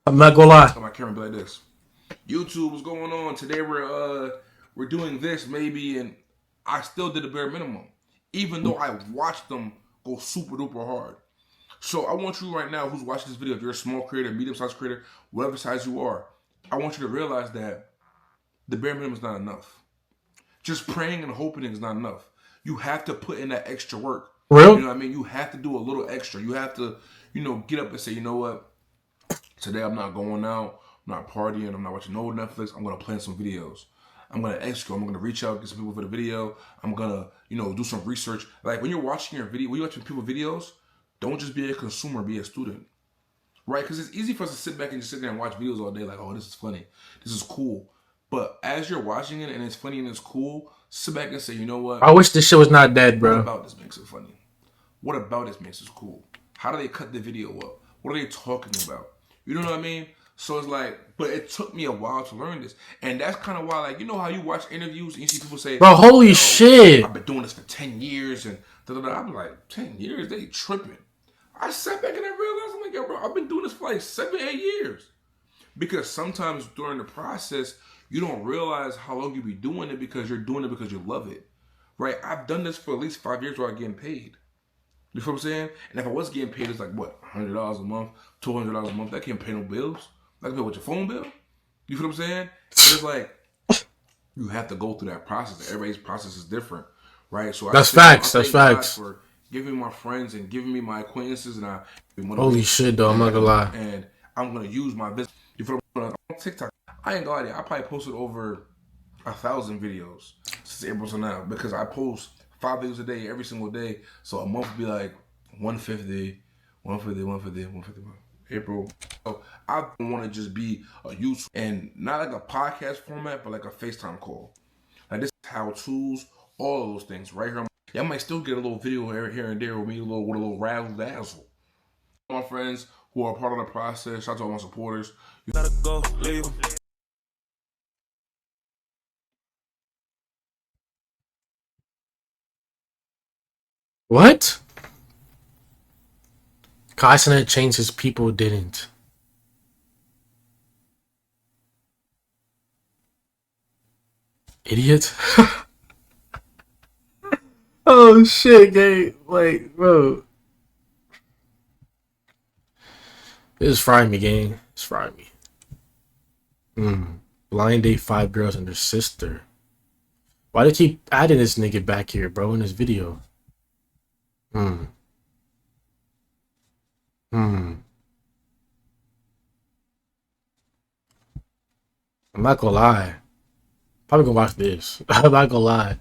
I'm not gonna lie. My camera be like this. YouTube, what's going on? Today we're doing this maybe, and I still did the bare minimum, even though I watched them go super duper hard. So I want you right now, who's watching this video, if you're a small creator, medium-sized creator, whatever size you are, I want you to realize that the bare minimum is not enough. Just praying and hoping is not enough. You have to put in that extra work. Real? You know what I mean? You have to do a little extra. You have to, get up and say, you know what? Today I'm not going out. I'm not partying. I'm not watching no Netflix. I'm going to plan some videos. I'm going to extra. I'm going to reach out, get some people for the video. I'm going to, do some research. Like when you're watching when you're watching people videos, don't just be a consumer, be a student. Right? Because it's easy for us to sit back and just sit there and watch videos all day like, oh, this is funny. This is cool. But as you're watching it and it's funny and it's cool, sit back and say, you know what? I wish this shit was not dead, bro. What about this makes it funny? What about this makes it cool? How do they cut the video up? What are they talking about? You know what I mean? So it's like, but it took me a while to learn this. And that's kind of why, like, you know how you watch interviews and you see people say, bro, holy shit. I've been doing this for 10 years and da-da-da. I'm like, 10 years? They tripping. I sat back and I realized, I'm like, yo, bro, I've been doing this for like 7, 8 years. Because sometimes during the process, you don't realize how long you be doing it because you're doing it because you love it. Right? I've done this for at least 5 years without getting paid. You feel what I'm saying? And if I was getting paid, it's like, what, $100 a month, $200 a month? That can't pay no bills. That can pay with your phone bill. You feel what I'm saying? So it's like, you have to go through that process. Everybody's process is different. Right? So that's facts. That's facts. For giving me my friends and giving me my acquaintances. And holy shit, though. I'm not gonna lie. And I'm going to use my business. You feel what I'm saying? On TikTok, I ain't gonna lie to you. I probably posted over 1,000 videos since April to now because I post 5 videos a day every single day. So a month would be like 150, 150, 150, 150. April. So I want to just be a YouTube and not like a podcast format, but like a FaceTime call. Like this how-tos, all of those things right here. Yeah, I might still get a little video here and there with me, with a little razzle dazzle. My friends who are part of the process, shout out to all my supporters. You gotta go, leave them. What? Consonant changed his people didn't. Idiot. Oh shit, gang. Like, bro. It's frying me, gang. It's frying me. Blind date 5 girls and their sister. Why do they keep adding this nigga back here, bro, in this video? I'm not gonna lie. Probably gonna watch this. I'm not gonna lie.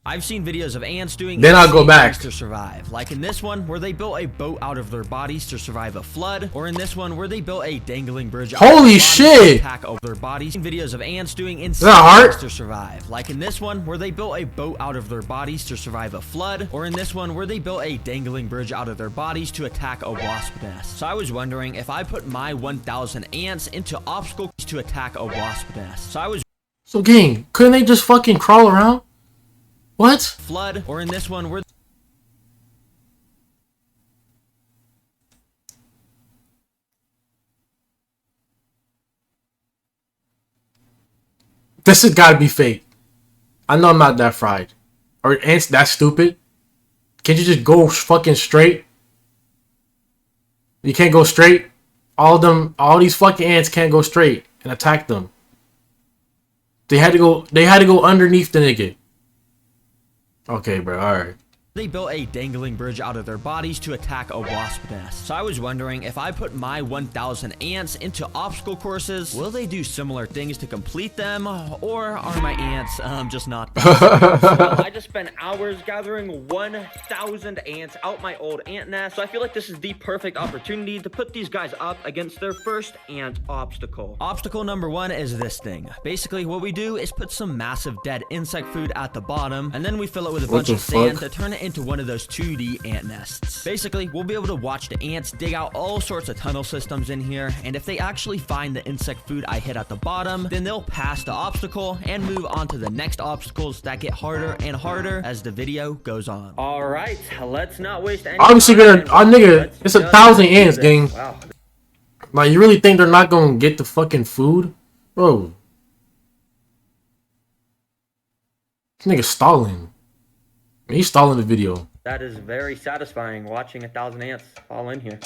I've seen videos of ants doing then I'll go back to survive, like in this one where they built a boat out of their bodies to survive a flood, or in this one where they built a dangling bridge. Holy shit! To attack over their bodies. Videos of ants doing insane things to survive, like in this one where they built a boat out of their bodies to survive a flood, or in this one where they built a dangling bridge out of their bodies to attack a wasp nest. So I was wondering if I put my 1,000 ants into obstacles to attack a wasp nest. So gang, couldn't they just fucking crawl around? What? Flood, or in this one where this has gotta be fake. I know I'm not that fried. Or ants that stupid? Can't you just go fucking straight? You can't go straight? All these fucking ants can't go straight and attack them. They had to go underneath the nigga. Okay, bro, alright. They built a dangling bridge out of their bodies to attack a wasp nest. So I was wondering if I put my 1,000 ants into obstacle courses, will they do similar things to complete them, or are my ants just not? So I just spent hours gathering 1,000 ants out my old ant nest. So I feel like this is the perfect opportunity to put these guys up against their first ant obstacle. Obstacle number 1 is this thing. Basically, what we do is put some massive dead insect food at the bottom, and then we fill it with a bunch of sand to turn it into one of those 2D ant nests. Basically, we'll be able to watch the ants dig out all sorts of tunnel systems in here, and if they actually find the insect food I hit at the bottom, then they'll pass the obstacle and move on to the next obstacles that get harder and harder as the video goes on. Alright, let's not waste any obviously time. Nigga, it's 1,000 ants, gang. Wow. Like, you really think they're not gonna get the fucking food? Bro. This nigga stalling. He's stalling the video. That is very satisfying, watching 1,000 ants fall in here.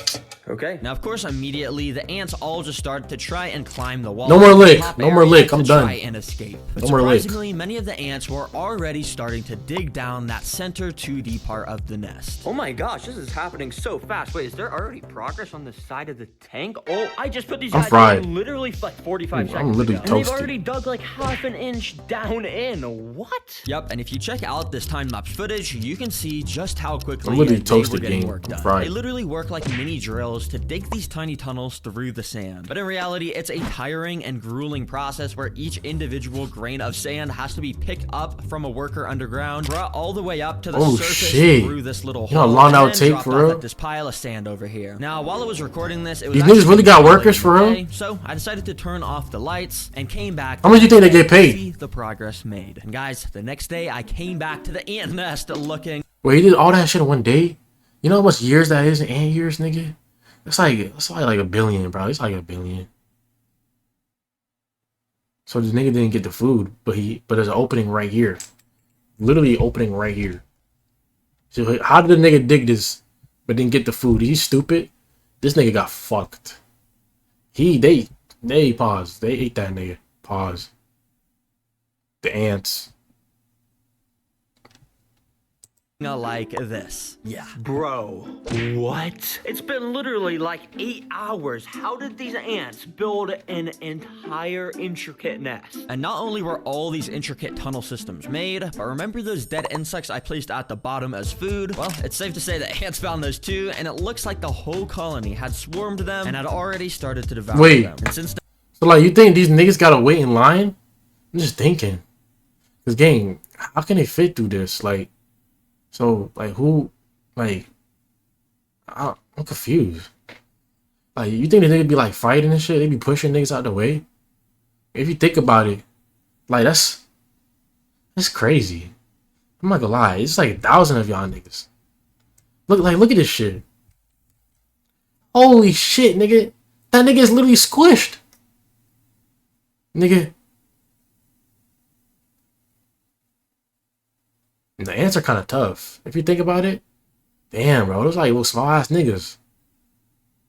Okay. Now, of course, immediately, the ants all just started to try and climb the wall. No more lick. No more lick. I'm done. Try and escape. But no more lick. Surprisingly, many of the ants were already starting to dig down that center 2D part of the nest. Oh my gosh, this is happening so fast. Wait, is there already progress on the side of the tank? Oh, I just put these guys in literally like 45 seconds I'm literally ago. And they've already dug like half an inch down in. What? Yep, and if you check out this time-lapse footage, you can see just how quickly they were getting work done. They literally work like mini drills to dig these tiny tunnels through the sand. But in reality, it's a tiring and grueling process where each individual grain of sand has to be picked up from a worker underground, brought all the way up to the surface through this little hole, long out and tape dropped for real? off at this pile of sand over here. Now, while I was recording this, it was these niggas really got workers for real? So I decided to turn off the lights and came back. How much do you think they get paid? See the progress made. And guys, the next day I came back to the ant nest looking. Wait, he did all that shit in one day? You know how much years that is in ant years, nigga? That's like a billion, bro. It's like a billion. So this nigga didn't get the food, but there's an opening right here. Literally opening right here. So how did the nigga dig this but didn't get the food? He's stupid. This nigga got fucked. They paused. They ate that nigga. Pause. The ants. Like this. Yeah. Bro, what? It's been literally like 8 hours. How did these ants build an entire intricate nest? And not only were all these intricate tunnel systems made, but remember those dead insects I placed at the bottom as food? Well, it's safe to say that ants found those too, and it looks like the whole colony had swarmed them and had already started to devour them. And since so like, you think these niggas gotta wait in line? I'm just thinking. This game, how can they fit through this? Like, so, like, who, like, I'm confused. Like, you think the niggas be, like, fighting and shit? They be pushing niggas out the way? If you think about it, like, that's crazy. I'm not gonna lie. It's like 1,000 of y'all niggas. Look at this shit. Holy shit, nigga. That nigga is literally squished. Nigga. The ants are kind of tough. If you think about it. Damn, bro. Those like little small ass niggas.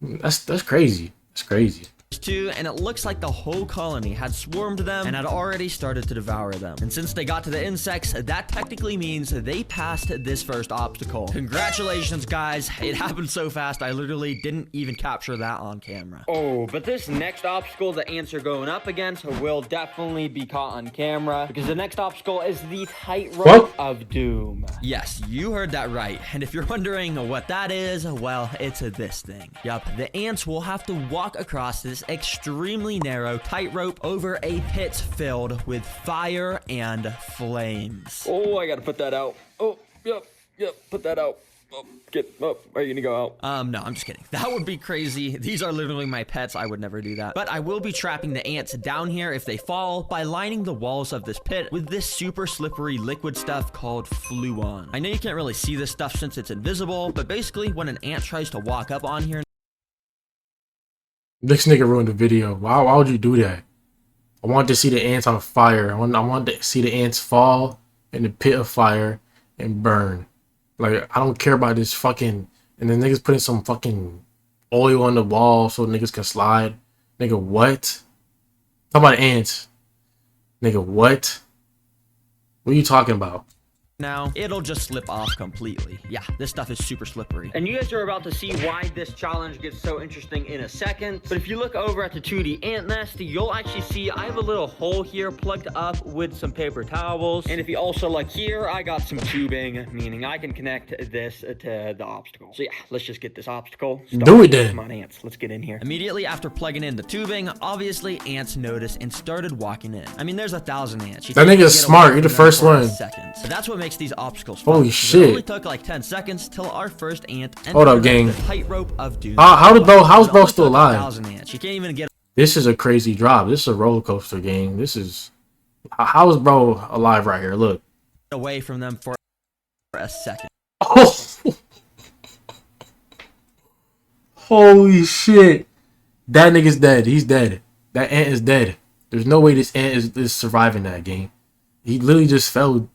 That's crazy. That's crazy. Too, and it looks like the whole colony had swarmed them and had already started to devour them. And since they got to the insects, that technically means they passed this first obstacle. Congratulations, guys. It happened so fast, I literally didn't even capture that on camera. Oh, but this next obstacle the ants are going up against will definitely be caught on camera, because the next obstacle is the tightrope of doom. Yes, you heard that right. And if you're wondering what that is, well, it's this thing. Yup, the ants will have to walk across this extremely narrow tightrope over a pit filled with fire and flames. Oh, I gotta put that out. Oh, yep, put that out. Are you gonna go out? No, I'm just kidding. That would be crazy. These are literally my pets. I would never do that. But I will be trapping the ants down here if they fall by lining the walls of this pit with this super slippery liquid stuff called Fluon. I know you can't really see this stuff since it's invisible, but basically when an ant tries to walk up on here, this nigga ruined the video. Why would you do that? I want to see the ants on fire. I want to see the ants fall in the pit of fire and burn. Like, I don't care about this fucking... And then niggas putting some fucking oil on the wall so niggas can slide. Nigga, what? Talk about ants. Nigga, what? What are you talking about? now, it'll just slip off completely. Yeah, this stuff is super slippery. And you guys are about to see why this challenge gets so interesting in a second. But if you look over at the 2D ant nest, you'll actually see I have a little hole here plugged up with some paper towels. And if you also look here, I got some tubing, meaning I can connect this to the obstacle. So yeah, let's just get this obstacle started. Do it then. Come on, ants, let's get in here. Immediately after plugging in the tubing, obviously ants noticed and started walking in. I mean, there's 1,000 ants. That nigga's smart. You're the first one. Seconds. So that's what makes these obstacles fun. Holy shit. It only took like 10 seconds till our first ant entered. Hold up, gang. The tightrope of doom. How's bro still alive? Ants. You can't even get. This is a crazy drop. This is a roller coaster, gang. This is... How is bro alive right here? Look. Away from them for a second. Oh. Holy shit. That nigga's dead. He's dead. That ant is dead. There's no way this ant is surviving that game. He literally just fell.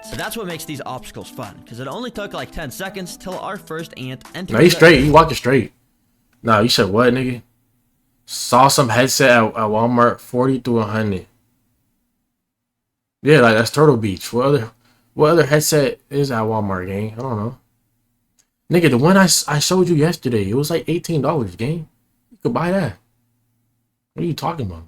So that's what makes these obstacles fun, because it only took like 10 seconds till our first ant entered. No, he's straight. He's walking straight. Nah, you said what, nigga? Saw some headset at Walmart, 40 to 100. Yeah, like that's Turtle Beach. What other headset is at Walmart, gang? I don't know. Nigga, the one I showed you yesterday, it was like $18, gang. You could buy that. What are you talking about?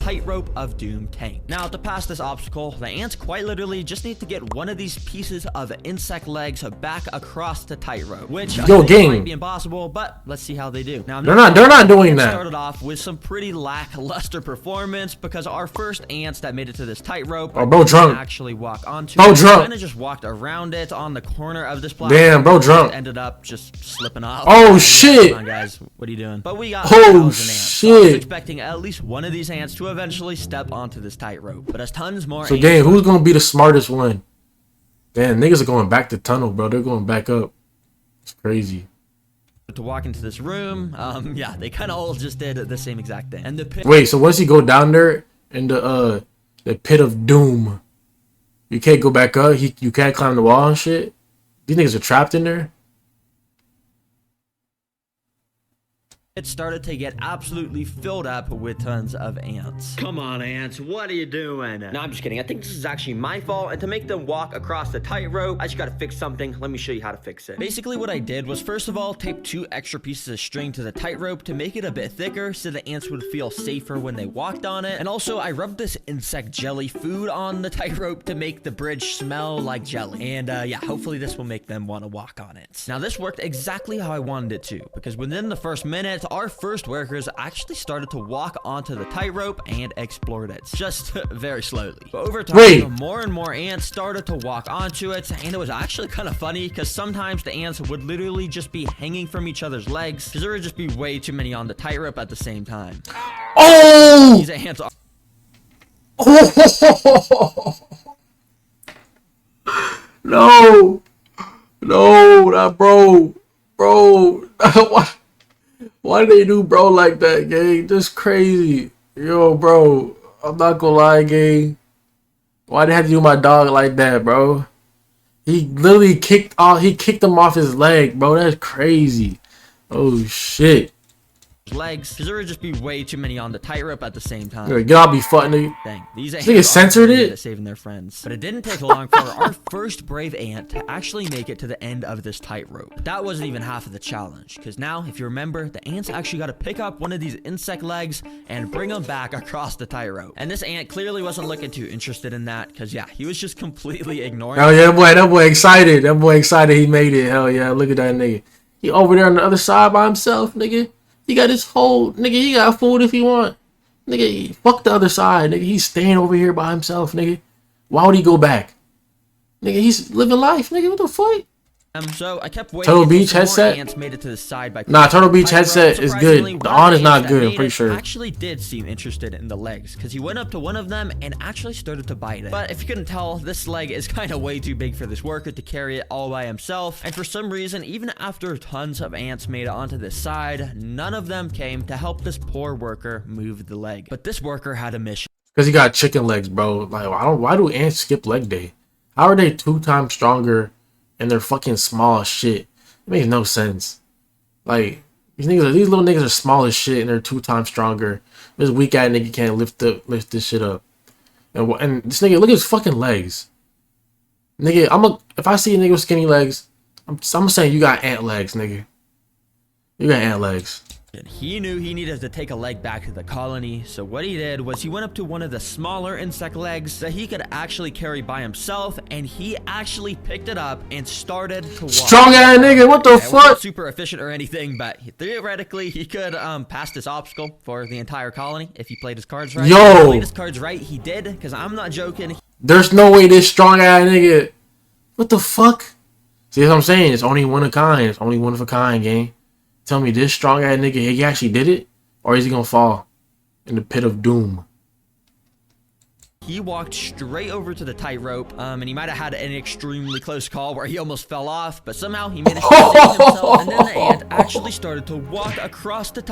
Tightrope of Doom tank. Now, to pass this obstacle, the ants quite literally just need to get one of these pieces of insect legs back across the tightrope, which I think might be impossible, but let's see how they do. Now, they're not doing that. Started off with some pretty lackluster performance because our first ants that made it to this tightrope actually walk onto it. Kind of just walked around it on the corner of this platform. Damn, bro drunk. Ended up just slipping off. Oh shit! Come on, guys, what are you doing? But we got shit. So I was expecting at least one of these ants to eventually step onto this tightrope, but as tons more. So, gang, who's gonna be the smartest one? Damn, niggas are going back to tunnel, bro. They're going back up. It's crazy. To walk into this room, yeah, they kind of all just did the same exact thing. And the pit. Wait, so once you go down there in the pit of doom, you can't go back up. You can't climb the wall and shit. These niggas are trapped in there. It started to get absolutely filled up with tons of ants. Come on, ants, what are you doing? No, I'm just kidding. I think this is actually my fault, and to make them walk across the tightrope, I just gotta fix something. Let me show you how to fix it. Basically, what I did was, first of all, tape 2 extra pieces of string to the tightrope to make it a bit thicker so the ants would feel safer when they walked on it. And also, I rubbed this insect jelly food on the tightrope to make the bridge smell like jelly. And yeah, hopefully this will make them want to walk on it. Now, this worked exactly how I wanted it to, because within the first minute, our first workers actually started to walk onto the tightrope and explored it, just very slowly. But over time, more and more ants started to walk onto it, and it was actually kind of funny because sometimes the ants would literally just be hanging from each other's legs because there would just be way too many on the tightrope at the same time. Oh! These ants are. No, that bro. Why do they do bro like that, gang? That's crazy. Yo, bro, I'm not gonna lie, gang. Why they have to do my dog like that, bro? He literally kicked him off his leg, bro. That's crazy. Oh shit. Legs, because there would just be way too many on the tightrope at the same time. Yo, get off me, fuck nigga. Dang, these ants censored it. Saving their friends, but it didn't take long for our first brave ant to actually make it to the end of this tightrope. That wasn't even half of the challenge, because now, if you remember, the ants actually got to pick up one of these insect legs and bring them back across the tightrope. And this ant clearly wasn't looking too interested in that, because yeah, he was just completely ignoring. Oh yeah, that boy excited. That boy excited. He made it. Hell yeah, look at that nigga. He over there on the other side by himself, nigga. He got his whole, nigga, he got food if he want. Nigga, fuck the other side, nigga. He's staying over here by himself, nigga. Why would he go back? Nigga, he's living life, nigga. What the fuck? So I kept waiting. Turtle Beach headset. Ants made it to the side by Turtle Beach headset is good. The on is not good. I'm pretty sure. Actually, did seem interested in the legs because he went up to one of them and actually started to bite it. But if you couldn't tell, this leg is kind of way too big for this worker to carry it all by himself. And for some reason, even after tons of ants made it onto this side, none of them came to help this poor worker move the leg. But this worker had a mission. Because he got chicken legs, bro. Like, why do ants skip leg day? How are they 2 times stronger? And they're fucking small as shit. It makes no sense. Like, these little niggas are small as shit and they're 2 times stronger. This weak ass nigga can't lift this shit up. And this nigga, look at his fucking legs. Nigga, if I see a nigga with skinny legs, I'm saying you got ant legs, nigga. You got ant legs. He knew he needed to take a leg back to the colony, so what he did was he went up to one of the smaller insect legs that he could actually carry by himself, and he actually picked it up and started to walk. Strong ass nigga, what the fuck? Wasn't super efficient or anything, but theoretically he could pass this obstacle for the entire colony if he played his cards right. Yo! If he played his cards right, he did, because I'm not joking. There's no way this strong ass nigga. What the fuck? See what I'm saying? It's only one of a kind. It's only one of a kind, gang. Tell me this strong ass nigga, he actually did it? Or is he gonna fall in the pit of doom? He walked straight over to the tightrope, and he might have had an extremely close call where he almost fell off, but somehow he managed to save himself, and then the ant actually started to walk across the